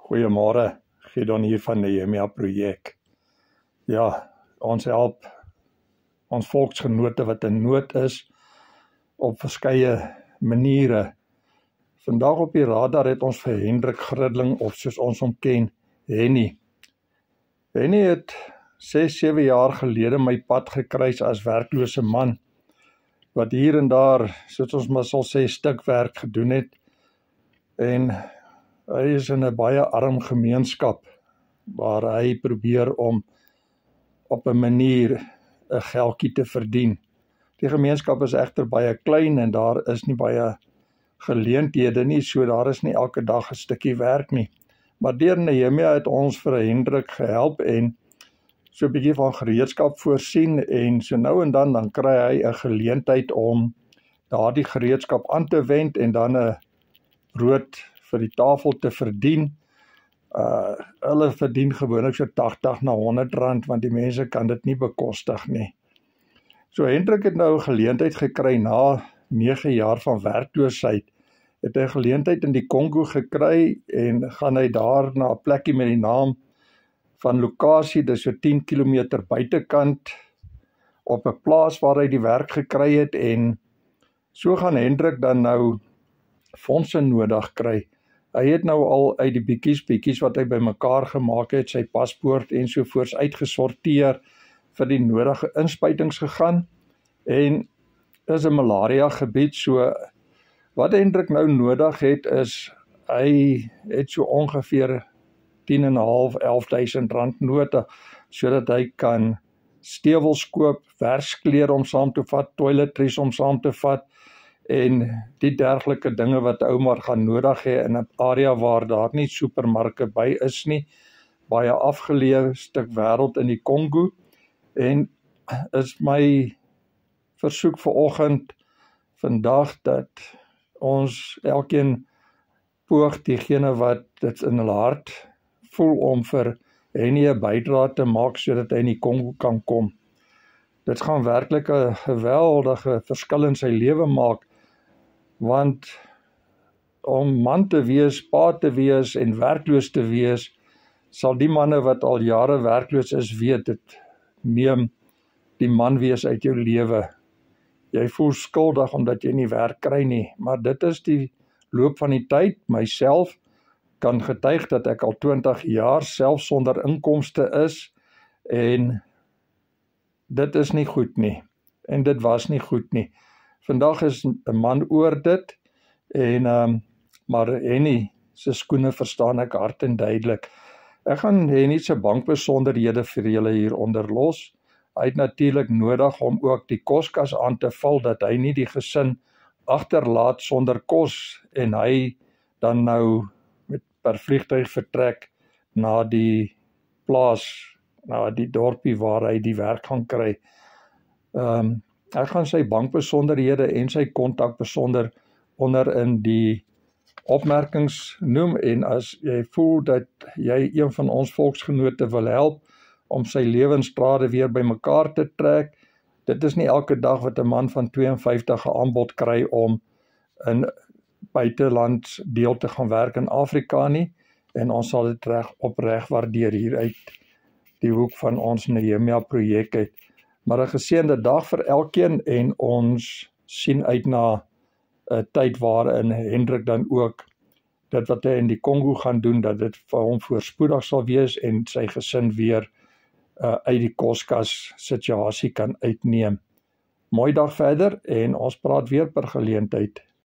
Goeiemôre, Gideon hier van Nehemia Projek. Ja, ons help ons volksgenote wat in nood is op verskeie maniere. Vandag op die radar het ons vir Hendrik Gridling, of soos ons hom ken, Henny. Henny het 6-7 jaar gelede my pad gekruis as werklose man, wat hier en daar, soos ons maar sal sê, stukwerk gedoen het. En hy is in 'n baie arm gemeenskap, waar hy probeer om op 'n manier 'n geldjie te verdien. Die gemeenskap is egter baie klein en daar is nie baie geleenthede nie, so daar is nie elke dag 'n stukkie werk nie. Maar deur Nehemia het ons vir Hendrik gehelp en so 'n bietjie van gereedskap voorsien, en so nou en dan kry hy 'n geleentheid om daardie gereedskap aan te wend en dan 'n brood vir die tafel te verdien. Hulle verdien gewoonlik so 80 na 100 rand, want die mense kan dit nie bekostig nie. So Hendrik het nou 'n geleentheid gekry na 9 jaar van werkloosheid. Het hy 'n geleentheid in die Kongo gekry en gaan hy daar na 'n plekkie met die naam van Lokasie, dis so 10 km buitekant, op 'n plaas waar hy die werk gekry het, en so gaan Hendrik dan nou fondse nodig kry. Hy het nou al uit die bietjies wat hy bymekaar gemaak het, sy paspoort ensovoorts uitgesorteer, vir die nodige inspuitings gegaan, en is 'n malaria gebied, so wat Hendrik nou nodig het is, hy het so ongeveer 10.500-11.000 rand nodig, sodat hy kan stewels koop, versklere om saam te vat, toiletries om saam te vat, en die dergelike dinge wat ou maar gaan nodig hê in 'n area waar daar nie supermarkte by is nie, baie afgeleë stuk wêreld in die Kongo. En is my versoek vanoggend, vandag, dat ons elkeen poog, diegene wat dit in hulle hart voel, om vir Henny 'n bydrae te maak sodat hy in die Kongo kan kom. Dit gaan werklik 'n geweldige verskil in sy lewe maak, want om man te wees, pa te wees en werkloos te wees, sal die manne wat al jare werkloos is weet, dit neem die man wees uit jou lewe. Jy voel skuldig omdat jy nie werk kry nie, maar dit is die loop van die tyd. Myself kan getuig dat ek al 20 jaar self sonder inkomste is, en dit is nie goed nie, en dit was nie goed nie. Vandag is 'n man oor dit, en maar Henny se skoene verstaan ek hard en duidelik. Ek gaan Henny se bankbesonderhede vir julle hieronder los. Hy het natuurlik nodig om ook die koskas aan te vul, dat hy nie die gesin agterlaat sonder kos, en hy dan nou per vliegtuig vertrek na die plaas, na die dorpie waar hy die werk gaan kry. Ek gaan sy bankbesonderhede en sy kontakbesonder onder in die opmerkings noem, en as jy voel dat jy een van ons volksgenote wil help om sy lewensdrade weer bymekaar te trek, dit is nie elke dag wat 'n man van 52 'n aanbod kry om in buiteland deel te gaan werk in Afrika nie, en ons sal dit opreg waardeer hier uit die hoek van ons Nehemia Projek uit. Maar 'n geseënde dag vir elkeen, en ons sien uit na 'n tyd waarin Hendrik dan ook dit wat hy in die Kongo gaan doen, dat dit vir hom voorspoedig sal wees en sy gesin weer uit die koskas situasie kan uitneem. Mooi dag verder, en ons praat weer per geleentheid.